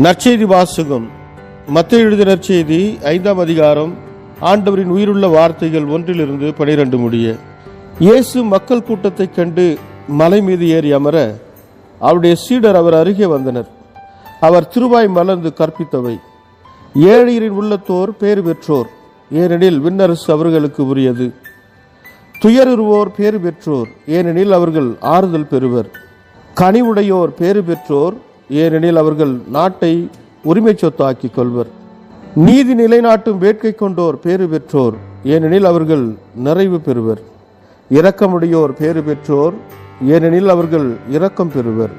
நற்செய்தி வாசகம். மத்தேயு எழுதிய நற்செய்தி 5ஆம் அதிகாரம். ஆண்டவரின் உயிருள்ள வார்த்தைகள் 1-12 முடிய. இயேசு மக்கள் கூட்டத்தைக் கண்டு மலை மீது ஏறி அமர அவருடைய சீடர் அவர் அருகே வந்தனர். அவர் திருவாய் மலர்ந்து கற்பித்தவை: ஏழையரின் உள்ளத்தோர் பேறு பெற்றோர், ஏனெனில் விண்ணரசு அவர்களுக்கு உரியது. துயருவோர் பேறு பெற்றோர், ஏனெனில் அவர்கள் ஆறுதல் பெறுவர். கனிவுடையோர் பேறு பெற்றோர், ஏனெனில் அவர்கள் நாட்டை உரிமை சொத்தாக்கிக் கொள்வர். நீதி நிலைநாட்டும் வேட்கை கொண்டோர் பேறு பெற்றோர், ஏனெனில் அவர்கள் நிறைவு பெறுவர். இரக்கமுடையோர் பேறு பெற்றோர், ஏனெனில் அவர்கள் இரக்கம் பெறுவர்.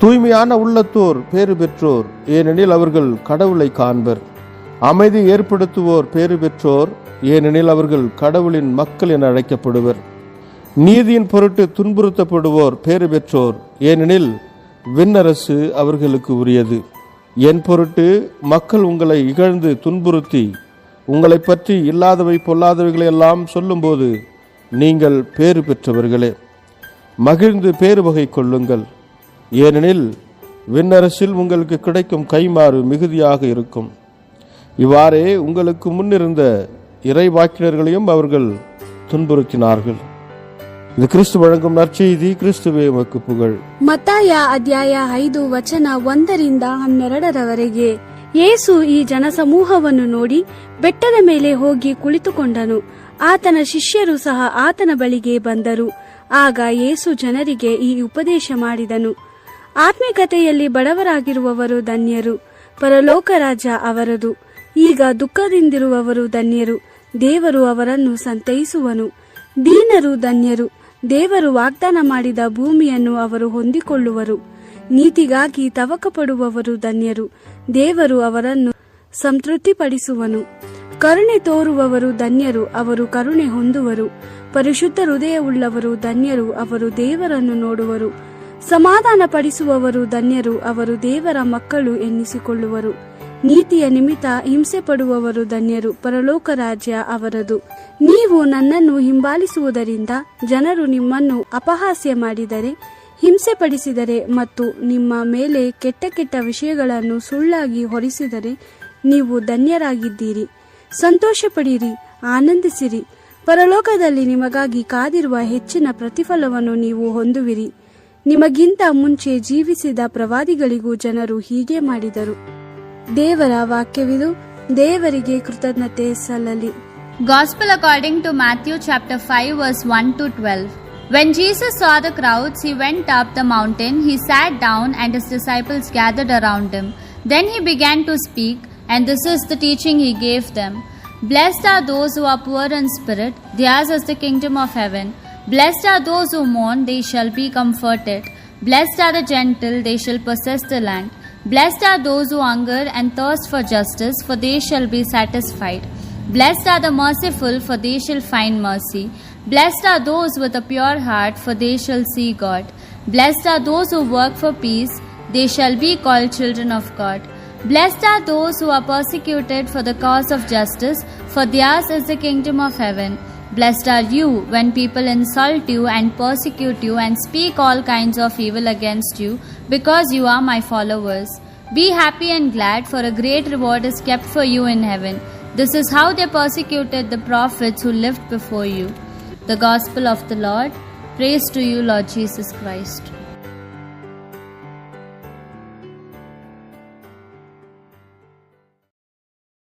தூய்மையான உள்ளத்தோர் பேறு பெற்றோர், ஏனெனில் அவர்கள் கடவுளை காண்பர். அமைதி ஏற்படுத்துவோர் பேறு பெற்றோர், ஏனெனில் அவர்கள் கடவுளின் மக்கள் என அழைக்கப்படுவர். நீதியின் பொருட்டு துன்புறுத்தப்படுவோர் பேறு பெற்றோர், ஏனெனில் விண்ணரசு அவர்களுக்கு உரியது. என் பொருட்டு மக்கள் உங்களை இகழ்ந்து துன்புறுத்தி உங்களை பற்றி இல்லாதவை பொல்லாதவைகளை எல்லாம் சொல்லும்போது நீங்கள் பேறு பெற்றவர்களே. மகிழ்ந்து பேறு வகை கொள்ளுங்கள், ஏனெனில் விண்ணரசில் உங்களுக்கு கிடைக்கும் கைமாறு மிகுதியாக இருக்கும். இவ்வாறே உங்களுக்கு முன்னிருந்த இறைவாக்கினர்களையும் அவர்கள் துன்புறுத்தினார்கள். இது கிறிஸ்து வழங்கும் நற்செய்தி. கிறிஸ்துவே உமக்கு புகழ். ಮತ್ತಾಯ ಅಧ್ಯಾಯ 5 ವಚನ 1-12. ಯೇಸು ಈ ಜನಸಮೂಹವನ್ನು ನೋಡಿ ಬೆಟ್ಟದ ಮೇಲೆ ಹೋಗಿ ಕುಳಿತುಕೊಂಡನು. ಆತನ ಶಿಷ್ಯರು ಸಹ ಆತನ ಬಳಿಗೆ ಬಂದರು. ಆಗ ಯೇಸು ಜನರಿಗೆ ಈ ಉಪದೇಶ ಮಾಡಿದನು: ಆತ್ಮಿಕತೆಯಲ್ಲಿ ಬಡವರಾಗಿರುವವರು ಧನ್ಯರು, ಪರಲೋಕ ರಾಜ್ಯ ಅವರದು. ಈಗ ದುಃಖದಿಂದಿರುವವರು ಧನ್ಯರು, ದೇವರು ಅವರನ್ನು ಸಂತೈಸುವನು. ದೀನರು ಧನ್ಯರು, ದೇವರು ವಾಗ್ದಾನ ಮಾಡಿದ ಭೂಮಿಯನ್ನು ಅವರು ಹೊಂದಿಕೊಳ್ಳುವರು. ನೀತಿಗಾಗಿ ತವಕ ಪಡುವವರು ಧನ್ಯರು, ದೇವರು ಅವರನ್ನು ಸಂತೃಪ್ತಿಪಡಿಸುವನು. ಕರುಣೆ ತೋರುವವರು ಧನ್ಯರು, ಅವರು ಕರುಣೆ ಹೊಂದುವರು. ಪರಿಶುದ್ಧ ಹೃದಯವುಳ್ಳವರು ಧನ್ಯರು, ಅವರು ದೇವರನ್ನು ನೋಡುವರು. ಸಮಾಧಾನ ಪಡಿಸುವವರು ಧನ್ಯರು, ಅವರು ದೇವರ ಮಕ್ಕಳು ಎನ್ನಿಸಿಕೊಳ್ಳುವರು. ನೀತಿಯ ನಿಮಿತ್ತ ಹಿಂಸೆ ಪಡುವವರು ಧನ್ಯರು, ಪರಲೋಕ ರಾಜ್ಯ ಅವರದು. ನೀವು ನನ್ನನ್ನು ಹಿಂಬಾಲಿಸುವುದರಿಂದ ಜನರು ನಿಮ್ಮನ್ನು ಅಪಹಾಸ್ಯ ಮಾಡಿದರೆ, ಹಿಂಸೆ ಪಡಿಸಿದರೆ ಮತ್ತು ನಿಮ್ಮ ಮೇಲೆ ಕೆಟ್ಟ ಕೆಟ್ಟ ವಿಷಯಗಳನ್ನು ಸುಳ್ಳಾಗಿ ಹೊರಿಸಿದರೆ ನೀವು ಧನ್ಯರಾಗಿದ್ದೀರಿ. ಸಂತೋಷ ಪಡಿರಿ, ಆನಂದಿಸಿರಿ. ಪರಲೋಕದಲ್ಲಿ ನಿಮಗಾಗಿ ಕಾದಿರುವ ಹೆಚ್ಚಿನ ಪ್ರತಿಫಲವನ್ನು ನೀವು ಹೊಂದುವಿರಿ. ನಿಮಗಿಂತ ಮುಂಚೆ ಜೀವಿಸಿದ ಪ್ರವಾದಿಗಳಿಗೂ ಜನರು ಹೀಗೆ ಮಾಡಿದರು. ದೇವರ ವಾಕ್ಯವಿದು. ದೇವರಿಗೆ ಕೃತಜ್ಞತೆ ಸಲ್ಲಲಿ. Gospel according to Matthew chapter 5 verse 1-12. When Jesus saw the crowds, he went up the mountain. He sat down and his disciples gathered around him. Then he began to speak, and this is the teaching he gave them. Blessed are those who are poor in spirit, theirs is the kingdom of heaven. Blessed are those who mourn, they shall be comforted. Blessed are the gentle, they shall possess the land. Blessed are those who hunger and thirst for justice, for they shall be satisfied. Blessed are the merciful, for they shall find mercy. Blessed are those with a pure heart, for they shall see God. Blessed are those who work for peace, they shall be called children of God. Blessed are those who are persecuted for the cause of justice, for theirs is the kingdom of heaven. Blessed are you when people insult you and persecute you and speak all kinds of evil against you, because you are my followers. Be happy and glad, for a great reward is kept for you in heaven. This is how they persecuted the prophets who lived before you. The Gospel of the Lord. Praise to you, Lord Jesus Christ.